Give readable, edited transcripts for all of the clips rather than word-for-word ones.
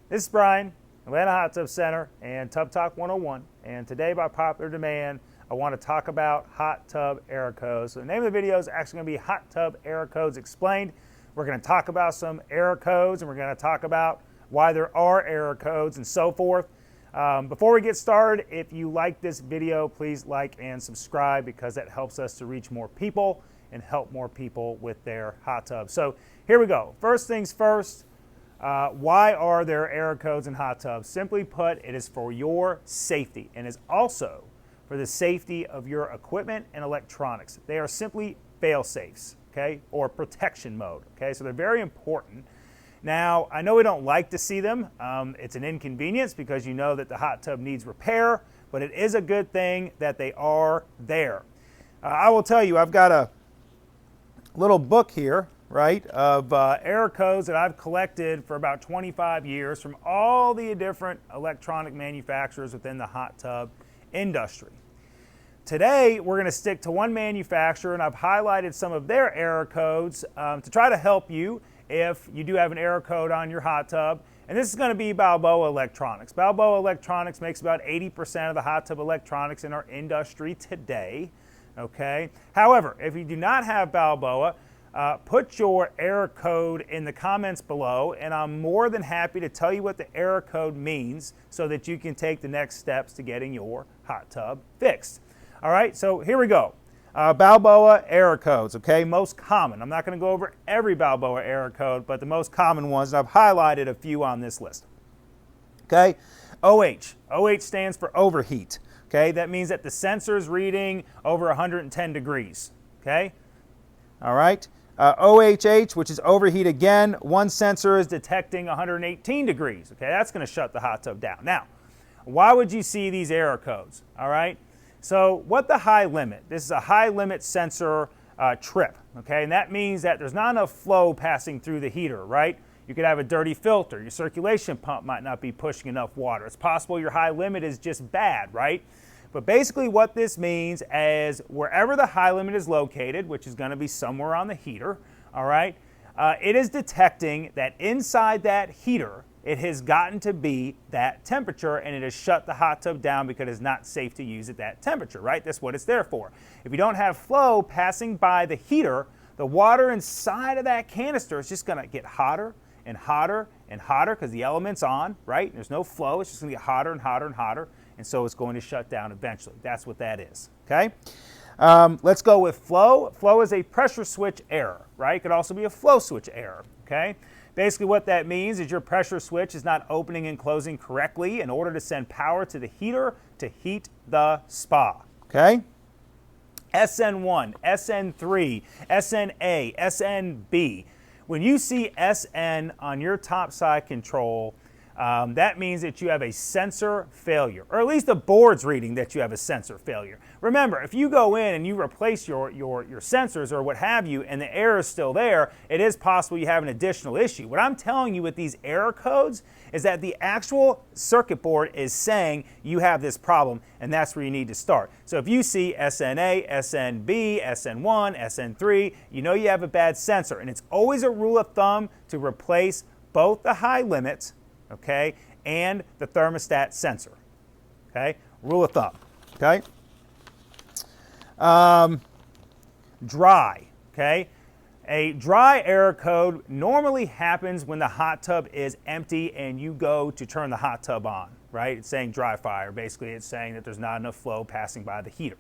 This is Brian, Atlanta Hot Tub Center and Tub Talk 101. And today, by popular demand, I want to talk about hot tub error codes. So the name of the video is actually going to be Hot Tub Error Codes Explained. We're going to talk about some error codes, and we're going to talk about why there are error codes and so forth. Before we get started, if you like this video, please like and subscribe because that helps us to reach more people and help more people with their hot tubs. So here we go. First things first, why are there error codes in hot tubs? Simply put, it is for your safety and is also for the safety of your equipment and electronics. They are simply fail-safes, okay, or protection mode, okay? So they're very important. Now, I know we don't like to see them. It's an inconvenience because you know that the hot tub needs repair, but it is a good thing that they are there. I will tell you, I've got a little book here, right, of error codes that I've collected for about 25 years from all the different electronic manufacturers within the hot tub industry. Today, we're going to stick to one manufacturer, and I've highlighted some of their error codes to try to help you if you do have an error code on your hot tub. And this is going to be Balboa Electronics. Balboa Electronics makes about 80% of the hot tub electronics in our industry today. Okay. However, if you do not have Balboa, put your error code in the comments below, and I'm more than happy to tell you what the error code means so that you can take the next steps to getting your hot tub fixed. All right, so here we go. Balboa error codes, okay, most common. I'm not going to go over every Balboa error code, but the most common ones, and I've highlighted a few on this list. Okay, OH. OH stands for overheat. Okay, that means that the sensor is reading over 110 degrees. Okay, all right. OHH, which is overheat again, one sensor is detecting 118 degrees. Okay, that's going to shut the hot tub down. Now, why would you see these error codes? All right. So what the high limit? This is a high limit sensor trip, okay? And that means that there's not enough flow passing through the heater, right? You could have a dirty filter. Your circulation pump might not be pushing enough water. It's possible your high limit is just bad, right? But basically what this means is wherever the high limit is located, which is going to be somewhere on the heater, all right, it is detecting that inside that heater, it has gotten to be that temperature, and it has shut the hot tub down because it's not safe to use at that temperature, right? That's what it's there for. If you don't have flow passing by the heater, the water inside of that canister is just going to get hotter and hotter and hotter because the element's on, right? There's no flow. It's just going to get hotter and hotter and hotter, and so it's going to shut down eventually. That's what that is, okay? Let's go with flow. Flow is a pressure switch error, right? It could also be a flow switch error, okay? Basically what that means is your pressure switch is not opening and closing correctly in order to send power to the heater to heat the spa, okay? SN1, SN3, SNA, SNB. When you see SN on your top side control, that means that you have a sensor failure, or at least the board's reading that you have a sensor failure. Remember, if you go in and you replace your sensors or what have you, and the error is still there, it is possible you have an additional issue. What I'm telling you with these error codes is that the actual circuit board is saying you have this problem, and that's where you need to start. So if you see SNA, SNB, SN1, SN3, you know you have a bad sensor, and it's always a rule of thumb to replace both the high limits, okay, and the thermostat sensor, okay? Rule of thumb, okay? Dry, okay? A dry error code normally happens when the hot tub is empty and you go to turn the hot tub on, right? It's saying dry fire. Basically, it's saying that there's not enough flow passing by the heater.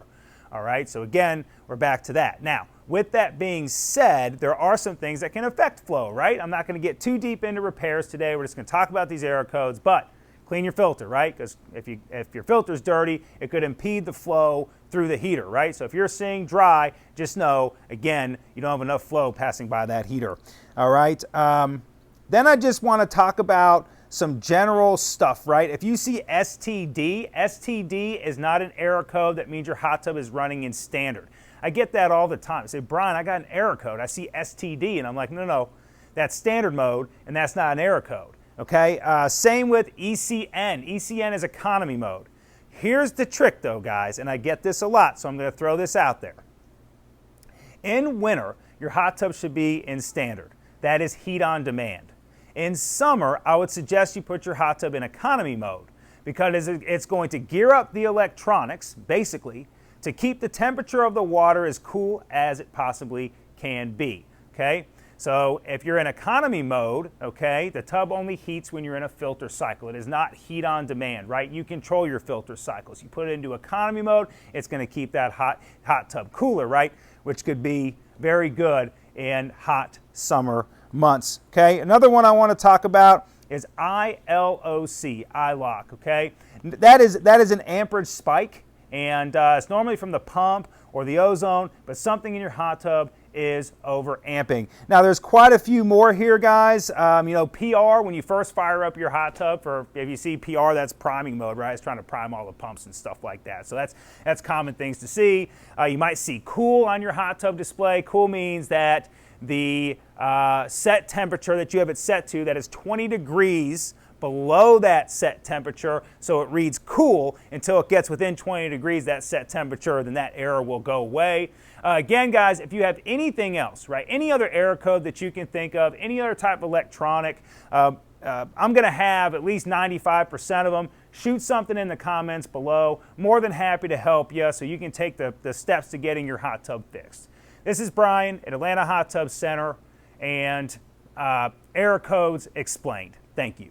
All right, so again, we're back to that. Now, with that being said, there are some things that can affect flow, right? I'm not going to get too deep into repairs today. We're just going to talk about these error codes, but clean your filter, right? Because if your filter's dirty, it could impede the flow through the heater, right? So if you're seeing dry, just know, again, you don't have enough flow passing by that heater. All right, then I just want to talk about some general stuff, right? If you see STD, STD is not an error code. That means your hot tub is running in standard. I get that all the time. I say, Brian, I got an error code. I see STD, and I'm like, no, that's standard mode, and that's not an error code, okay? Same with ECN. ECN is economy mode. Here's the trick, though, guys, and I get this a lot, so I'm going to throw this out there. In winter, your hot tub should be in standard. That is heat on demand. In summer, I would suggest you put your hot tub in economy mode because it's going to gear up the electronics, basically, to keep the temperature of the water as cool as it possibly can be, okay? So if you're in economy mode, okay, the tub only heats when you're in a filter cycle. It is not heat on demand, right? You control your filter cycles. You put it into economy mode, it's going to keep that hot tub cooler, right? Which could be very good in hot summer months, okay? Another one I want to talk about is ILOC, iLock, okay? That is an amperage spike, and it's normally from the pump or the ozone, but something in your hot tub is over amping. Now there's quite a few more here, guys. You know, PR, when you first fire up your hot tub, if you see PR, that's priming mode, right? It's trying to prime all the pumps and stuff like that. So that's common things to see. You might see cool on your hot tub display. Cool means that the set temperature that you have it set to, that is 20 degrees below that set temperature, so it reads cool until it gets within 20 degrees that set temperature, then that error will go away. Again, guys, if you have anything else, right, any other error code that you can think of, any other type of electronic, I'm going to have at least 95% of them. Shoot something in the comments below. More than happy to help you so you can take the steps to getting your hot tub fixed. This is Brian at Atlanta Hot Tub Center, and error codes explained. Thank you.